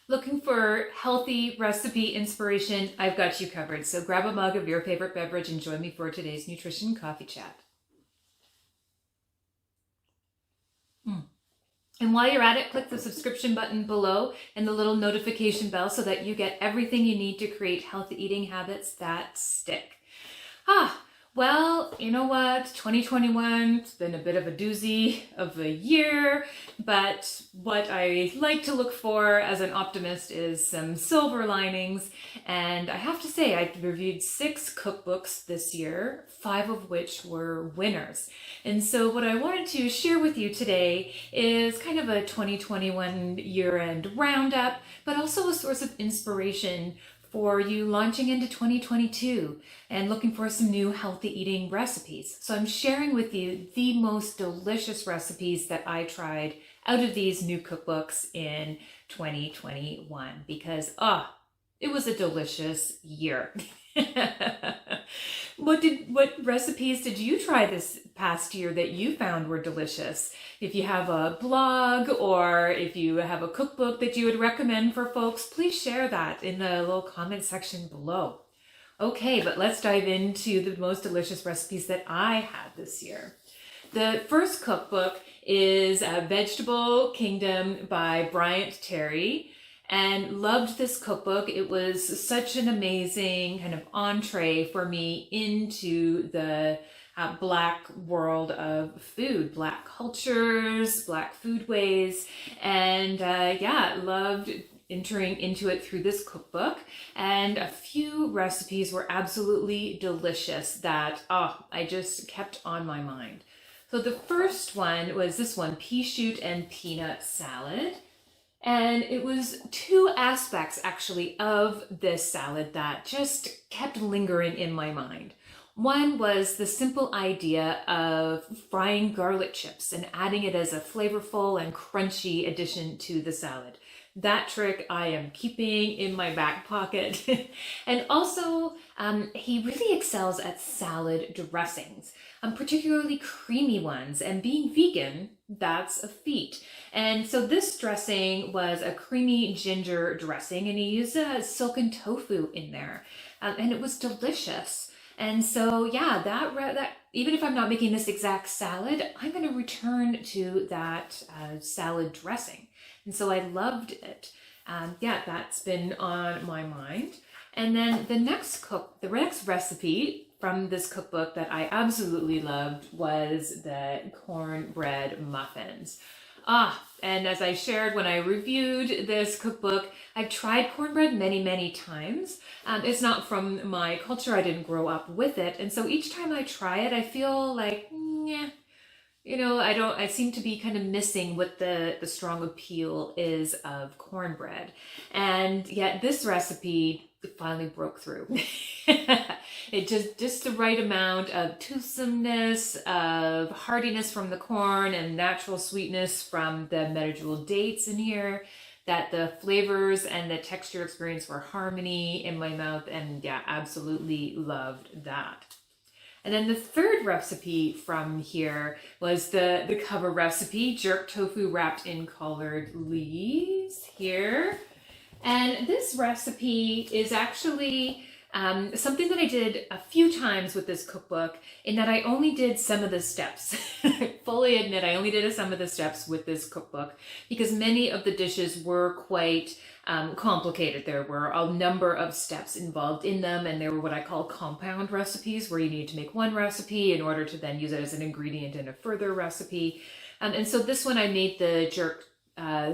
Looking for healthy recipe inspiration? I've got you covered. So grab a mug of your favorite beverage and join me for today's Nutrition Coffee Chat. And while you're at it, click the subscription button below and the little notification bell so that you get everything you need to create healthy eating habits that stick. Well, you know what? 2021, it's been a bit of a doozy of a year, but what I like to look for as an optimist is some silver linings. And I have to say, I reviewed 6 cookbooks this year, 5 of which were winners. And so what I wanted to share with you today is kind of a 2021 year-end roundup, but also a source of inspiration for you launching into 2022 and looking for some new healthy eating recipes. So I'm sharing with you the most delicious recipes that I tried out of these new cookbooks in 2021 because it was a delicious year. What recipes did you try this past year that you found were delicious? If you have a blog or if you have a cookbook that you would recommend for folks, please share that in the little comment section below. Okay, but let's dive into the most delicious recipes that I had this year. The first cookbook is Vegetable Kingdom by Bryant Terry. And loved this cookbook. It was such an amazing kind of entree for me into the Black world of food, Black cultures, Black foodways, and loved entering into it through this cookbook. And a few recipes were absolutely delicious that I just kept on my mind. So the first one was this one, pea shoot and peanut salad. And it was 2 aspects actually of this salad that just kept lingering in my mind. One was the simple idea of frying garlic chips and adding it as a flavorful and crunchy addition to the salad. That trick I am keeping in my back pocket. And also, he really excels at salad dressings, particularly creamy ones. And being vegan, that's a feat. And so this dressing was a creamy ginger dressing, and he used a silken tofu in there, and it was delicious. And so, that even if I'm not making this exact salad, I'm going to return to that salad dressing. And so I loved it. That's been on my mind. And then the next recipe from this cookbook that I absolutely loved was the Cornbread Muffins. And as I shared when I reviewed this cookbook, I've tried cornbread many, many times. It's not from my culture. I didn't grow up with it. And so each time I try it, I feel like, I seem to be kind of missing what the strong appeal is of cornbread. And yet this recipe finally broke through. It just the right amount of toothsomeness, of heartiness from the corn, and natural sweetness from the medjool dates in here, that the flavors and the texture experience were harmony in my mouth, and absolutely loved that. And then the third recipe from here was the cover recipe, jerk tofu wrapped in collard leaves here. And this recipe is actually something that I did a few times with this cookbook, in that I only did some of the steps. I fully admit I only did some of the steps with this cookbook because many of the dishes were quite complicated. There were a number of steps involved in them, and they were what I call compound recipes, where you need to make one recipe in order to then use it as an ingredient in a further recipe. And so this one I made the jerk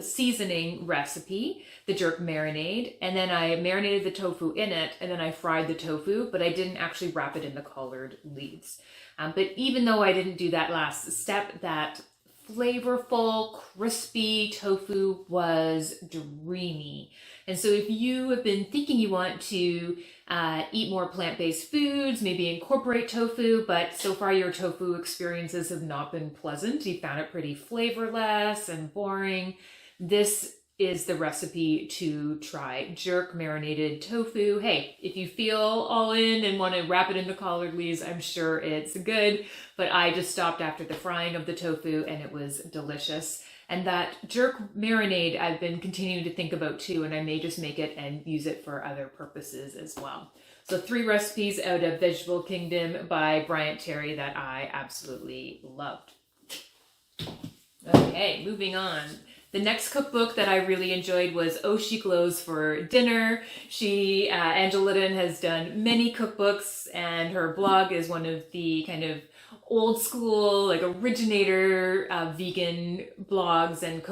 seasoning recipe, the jerk marinade, and then I marinated the tofu in it, and then I fried the tofu, but I didn't actually wrap it in the collard leaves. But even though I didn't do that last step, that flavorful, crispy tofu was dreamy. And so if you have been thinking you want to eat more plant-based foods, maybe incorporate tofu, but so far your tofu experiences have not been pleasant, you found it pretty flavorless and boring, this is the recipe to try. Jerk marinated tofu. Hey, if you feel all in and want to wrap it in the collard leaves, I'm sure it's good, but I just stopped after the frying of the tofu and it was delicious. And that jerk marinade I've been continuing to think about too, and I may just make it and use it for other purposes as well. So 3 recipes out of Vegetable Kingdom by Bryant Terry that I absolutely loved. Okay, moving on. The next cookbook that I really enjoyed was Oh She Glows for Dinner. Angela Liddon has done many cookbooks, and her blog is one of the kind of old school, like originator vegan blogs and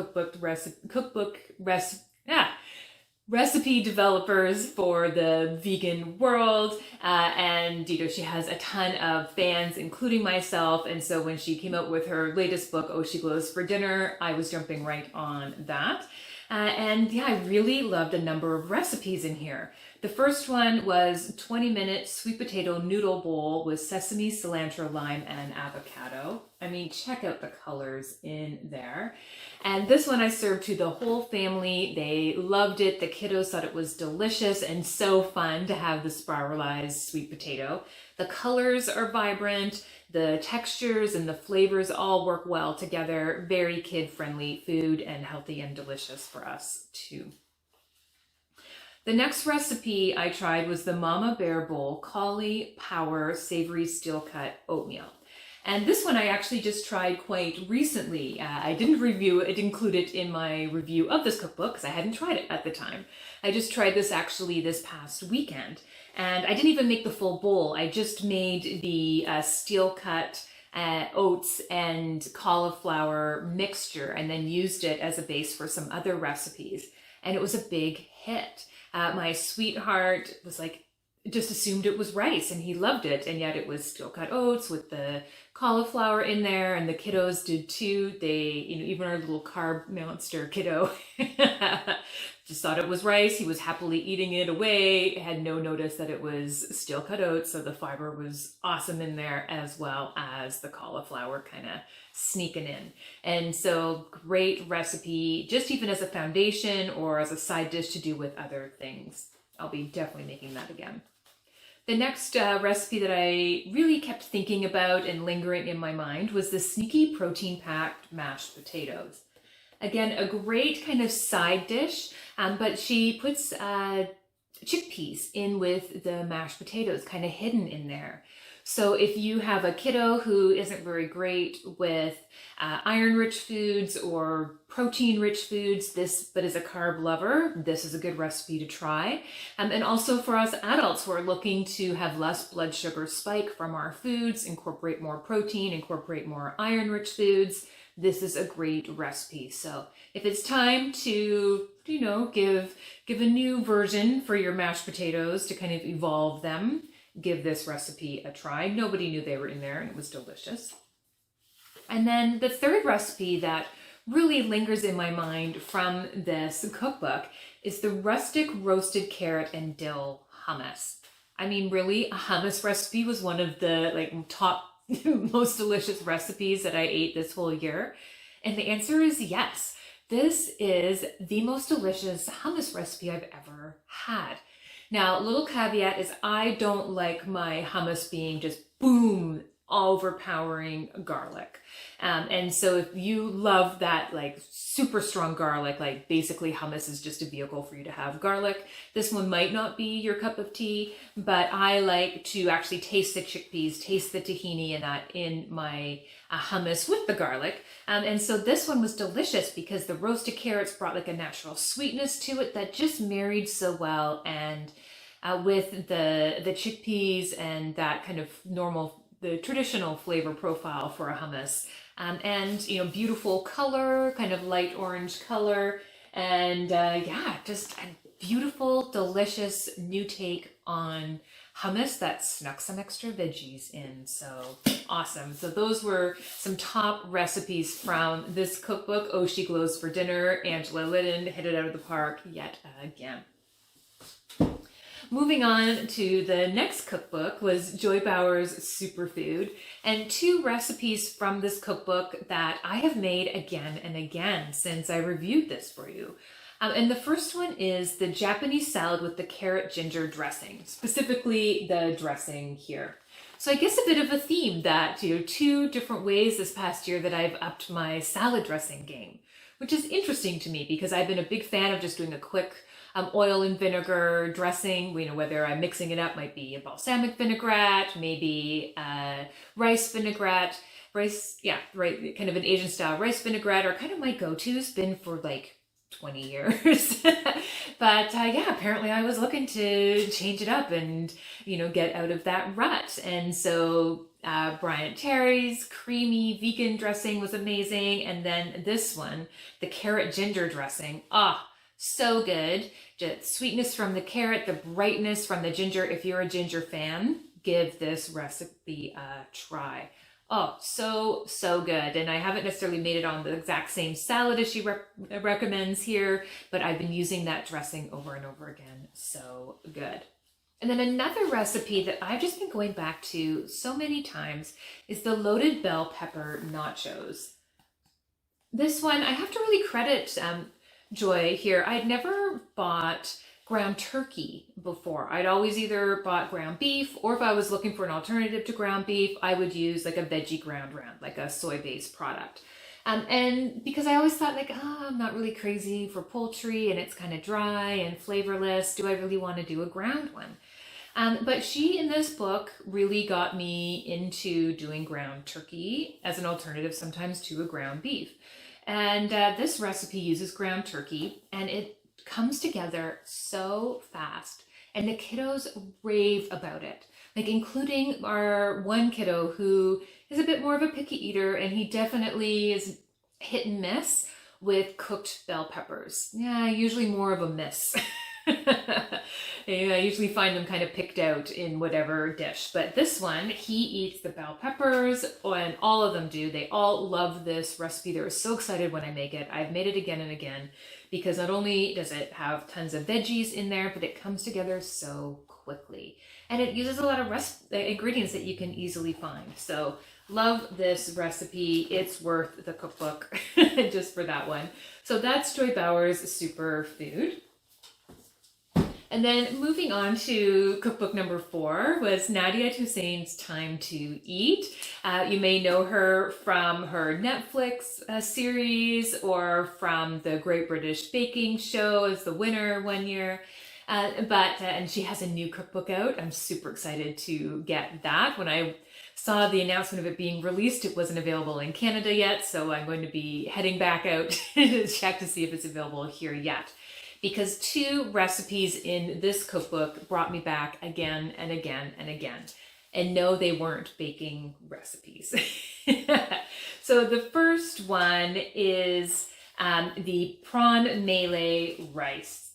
recipe developers for the vegan world. And she has a ton of fans, including myself. And so when she came out with her latest book, Oh She Glows for Dinner, I was jumping right on that. And yeah, I really loved a number of recipes in here. The first one was 20-minute sweet potato noodle bowl with sesame, cilantro, lime, and avocado. I mean, check out the colors in there. And this one I served to the whole family. They loved it. The kiddos thought it was delicious and so fun to have the spiralized sweet potato. The colors are vibrant. The textures and the flavors all work well together. Very kid-friendly food and healthy and delicious for us too. The next recipe I tried was the Mama Bear Bowl Collie Power Savory Steel Cut Oatmeal. And this one I actually just tried quite recently. I didn't include it in my review of this cookbook because I hadn't tried it at the time. I just tried this actually this past weekend. And I didn't even make the full bowl. I just made the steel cut oats and cauliflower mixture and then used it as a base for some other recipes. And it was a big hit. My sweetheart was like, just assumed it was rice and he loved it, and yet it was steel cut oats with the cauliflower in there, and the kiddos did too. They, even our little carb monster kiddo just thought it was rice. He was happily eating it away, had no notice that it was steel cut oats, so the fiber was awesome in there as well as the cauliflower kind of sneaking in. And so great recipe, just even as a foundation or as a side dish to do with other things. I'll be definitely making that again. The next recipe that I really kept thinking about and lingering in my mind was the sneaky protein-packed mashed potatoes. Again, a great kind of side dish, but she puts chickpeas in with the mashed potatoes, kind of hidden in there. So if you have a kiddo who isn't very great with iron-rich foods or protein-rich foods, but is a carb lover, this is a good recipe to try. And also for us adults who are looking to have less blood sugar spike from our foods, incorporate more protein, incorporate more iron-rich foods, this is a great recipe. So if it's time to, give a new version for your mashed potatoes to kind of evolve them, give this recipe a try. Nobody knew they were in there and it was delicious. And then the third recipe that really lingers in my mind from this cookbook is the Rustic roasted carrot and dill hummus. I mean, really, a hummus recipe was one of the top most delicious recipes that I ate this whole year. And the answer is yes. This is the most delicious hummus recipe I've ever had. Now, a little caveat is I don't like my hummus being just boom, overpowering garlic. And so if you love that super strong garlic, basically hummus is just a vehicle for you to have garlic. This one might not be your cup of tea, but I like to actually taste the chickpeas, taste the tahini and that in my hummus with the garlic. And so this one was delicious because the roasted carrots brought a natural sweetness to it that just married so well. And with the chickpeas and that kind of the traditional flavor profile for a hummus. And beautiful color, kind of light orange color. And just a beautiful, delicious new take on hummus that snuck some extra veggies in. So awesome. So those were some top recipes from this cookbook, Oh She Glows for Dinner. Angela Liddon hit it out of the park yet again. Moving on to the next cookbook was Joy Bauer's Superfood, and 2 recipes from this cookbook that I have made again and again since I reviewed this for you. And the first one is the Japanese salad with the carrot ginger dressing, specifically the dressing here. So I guess a bit of a theme that, 2 different ways this past year that I've upped my salad dressing game. which is interesting to me because I've been a big fan of just doing a quick oil and vinegar dressing. You know, whether I'm mixing it up, might be a balsamic vinaigrette, maybe rice vinaigrette, right, kind of an Asian style rice vinaigrette, or kind of my go-to's been for like 20 years. But yeah, apparently I was looking to change it up and, you know, get out of that rut. And so Bryant Terry's creamy vegan dressing was amazing. And then this one, the carrot ginger dressing, so good. Just sweetness from the carrot, the brightness from the ginger. If you're a ginger fan, give this recipe a try. Oh, so good. And I haven't necessarily made it on the exact same salad as she recommends here, but I've been using that dressing over and over again. So good. And then another recipe that I've just been going back to so many times is the loaded bell pepper nachos. This one, I have to really credit Joy here. I'd never bought ground turkey before. I'd always either bought ground beef, or if I was looking for an alternative to ground beef, I would use like a veggie ground round, like a soy-based product. And because I always thought like, I'm not really crazy for poultry and it's kind of dry and flavorless. Do I really want to do a ground one? But she, in this book, really got me into doing ground turkey as an alternative sometimes to a ground beef. And this recipe uses ground turkey, and it comes together so fast. And the kiddos rave about it, like including our one kiddo who is a bit more of a picky eater, and he definitely is hit and miss with cooked bell peppers. Yeah, usually more of a miss. I usually find them kind of picked out in whatever dish. But this one, he eats the bell peppers, and all of them do. They all love this recipe. They're so excited when I make it. I've made it again and again because not only does it have tons of veggies in there, but it comes together so quickly. And it uses a lot of ingredients that you can easily find. So love this recipe. It's worth the cookbook just for that one. So that's Joy Bauer's Superfood. And then moving on to cookbook number 4 was Nadia Hussain's Time to Eat. You may know her from her Netflix series or from the Great British Baking Show as the winner one year. And she has a new cookbook out. I'm super excited to get that. When I saw the announcement of it being released, it wasn't available in Canada yet, so I'm going to be heading back out to check to see if it's available here yet. Because 2 recipes in this cookbook brought me back again and again and again. And no, they weren't baking recipes. So the first one is the prawn melee rice.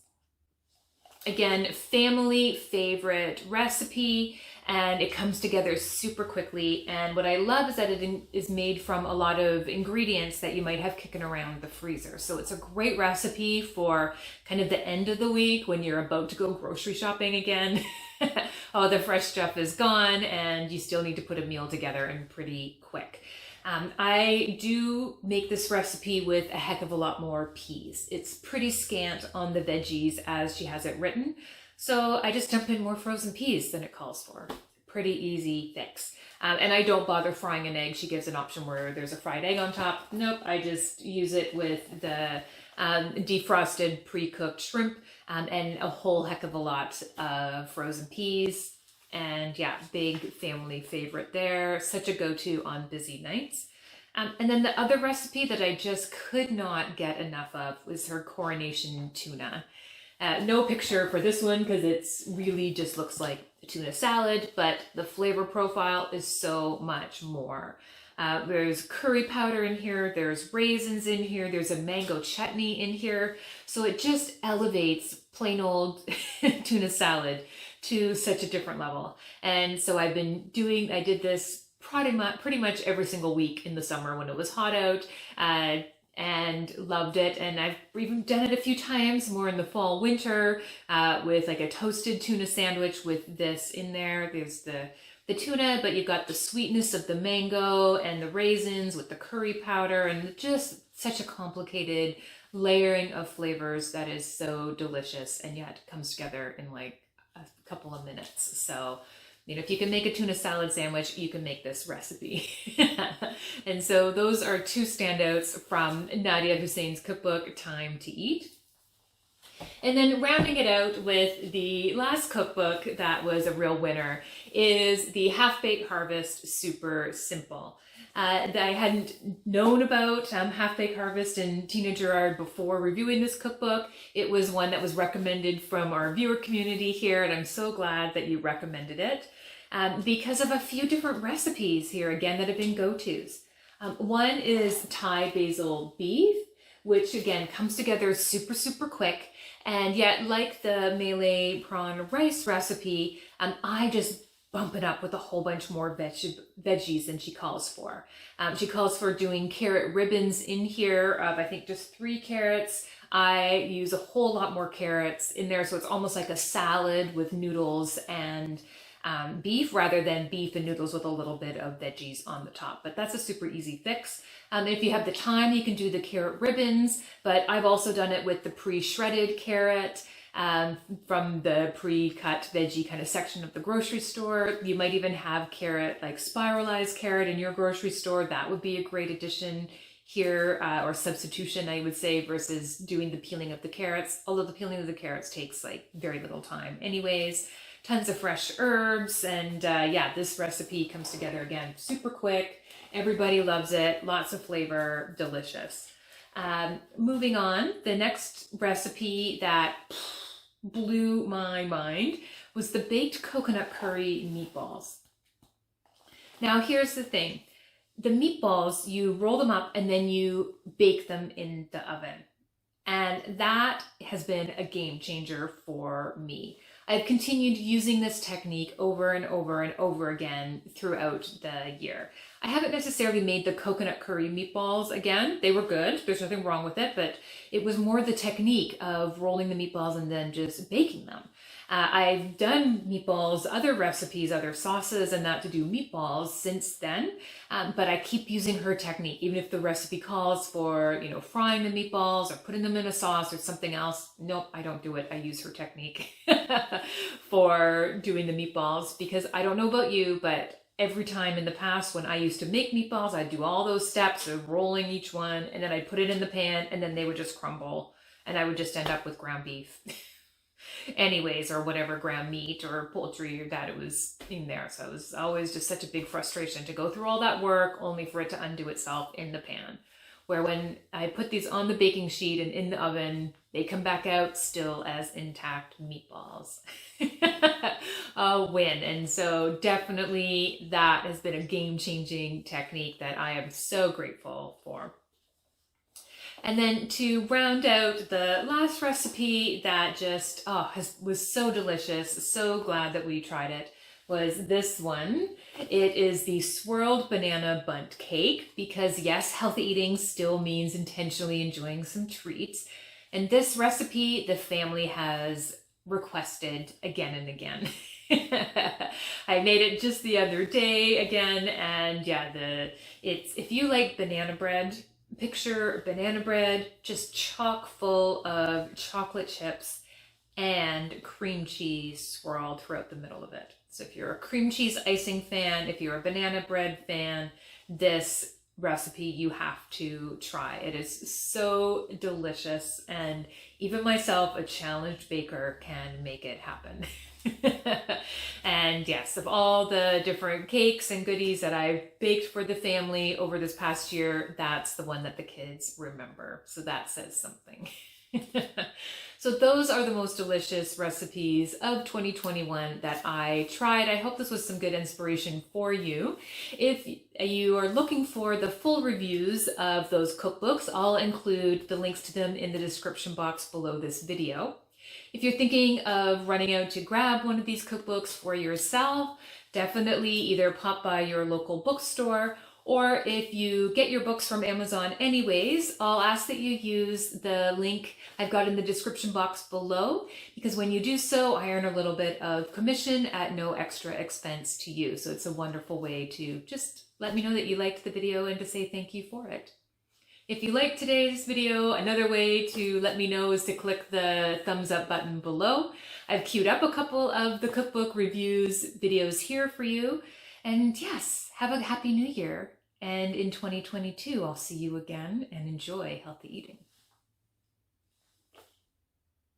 Again, family favorite recipe, and it comes together super quickly. And what I love is that it is made from a lot of ingredients that you might have kicking around the freezer. So it's a great recipe for kind of the end of the week when you're about to go grocery shopping again. All the fresh stuff is gone and you still need to put a meal together and pretty quick. I do make this recipe with a heck of a lot more peas. It's pretty scant on the veggies as she has it written. So I just dump in more frozen peas than it calls for. Pretty easy fix. And I don't bother frying an egg. She gives an option where there's a fried egg on top. Nope, I just use it with the defrosted pre-cooked shrimp and a whole heck of a lot of frozen peas. And yeah, big family favorite there. Such a go-to on busy nights. And then the other recipe that I just could not get enough of was her coronation tuna. No picture for this one because it's really just looks like a tuna salad, but the flavor profile is so much more. There's curry powder in here, there's raisins in here, there's a mango chutney in here. So it just elevates plain old tuna salad to such a different level. And so I did this pretty much every single week in the summer when it was hot out. And loved it. And I've even done it a few times more in the fall, winter, with like a toasted tuna sandwich with this in there. There's the tuna, but you've got the sweetness of the mango and the raisins with the curry powder and just such a complicated layering of flavors that is so delicious and yet comes together in like a couple of minutes. So You know, if you can make a tuna salad sandwich, you can make this recipe. And so those are two standouts from Nadia Hussein's cookbook, Time to Eat. And then rounding it out with the last cookbook that was a real winner is the Half-Baked Harvest Super Simple. That I hadn't known about Half-Baked Harvest and Tina Gerard before reviewing this cookbook. It was one that was recommended from our viewer community here, and I'm so glad that you recommended it because of a few different recipes here, again, that have been go-tos. One is Thai basil beef, which again comes together super, super quick. And yet, like the Malay prawn rice recipe, I just bump it up with a whole bunch more veggies than she calls for. She calls for doing carrot ribbons in here of, I think, just 3 carrots. I use a whole lot more carrots in there, so it's almost like a salad with noodles and beef rather than beef and noodles with a little bit of veggies on the top. But that's a super easy fix. If you have the time, you can do the carrot ribbons, but I've also done it with the pre-shredded carrot from the pre-cut veggie kind of section of the grocery store. You might even have carrot, like spiralized carrot in your grocery store. That would be a great addition here, or substitution, I would say, versus doing the peeling of the carrots, although the peeling of the carrots takes like very little time anyways. Tons of fresh herbs, and yeah, this recipe comes together again super quick. Everybody loves it, lots of flavor, delicious. Moving on, the next recipe that blew my mind was the baked coconut curry meatballs. Now here's the thing. The meatballs, you roll them up and then you bake them in the oven. And that has been a game changer for me. I've continued using this technique over and over and over again throughout the year. I haven't necessarily made the coconut curry meatballs again. They were good. There's nothing wrong with it, but it was more the technique of rolling the meatballs and then just baking them. I've done meatballs, other recipes, other sauces and that to do meatballs since then, but I keep using her technique, even if the recipe calls for, you know, frying the meatballs or putting them in a sauce or something else. Nope, I don't do it. I use her technique for doing the meatballs because I don't know about you, but every time in the past when I used to make meatballs, I'd do all those steps of rolling each one and then I'd put it in the pan and then they would just crumble and I would just end up with ground beef. Anyways, or whatever ground meat or poultry that it was in there. So it was always just such a big frustration to go through all that work only for it to undo itself in the pan. Where when I put these on the baking sheet and in the oven, they come back out still as intact meatballs. A win. And so definitely that has been a game-changing technique that I am so grateful for. And then to round out the last recipe that just was so delicious, so glad that we tried it, was this one. It is the Swirled Banana Bundt Cake because yes, healthy eating still means intentionally enjoying some treats. And this recipe, the family has requested again and again. I made it just the other day again, and yeah, if you like banana bread, picture banana bread just chock full of chocolate chips and cream cheese swirled throughout the middle of it. So if you're a cream cheese icing fan, if you're a banana bread fan, this recipe you have to try. It is so delicious, and even myself, a challenged baker, can make it happen. And yes, of all the different cakes and goodies that I've baked for the family over this past year, that's the one that the kids remember. So that says something. So those are the most delicious recipes of 2021 that I tried. I hope this was some good inspiration for you. If you are looking for the full reviews of those cookbooks, I'll include the links to them in the description box below this video. If you're thinking of running out to grab one of these cookbooks for yourself, definitely either pop by your local bookstore, or if you get your books from Amazon anyways, I'll ask that you use the link I've got in the description box below, because when you do so, I earn a little bit of commission at no extra expense to you. So it's a wonderful way to just let me know that you liked the video and to say thank you for it. If you liked today's video, another way to let me know is to click the thumbs up button below. I've queued up a couple of the cookbook reviews videos here for you. And yes, have a happy new year. And in 2022, I'll see you again and enjoy healthy eating.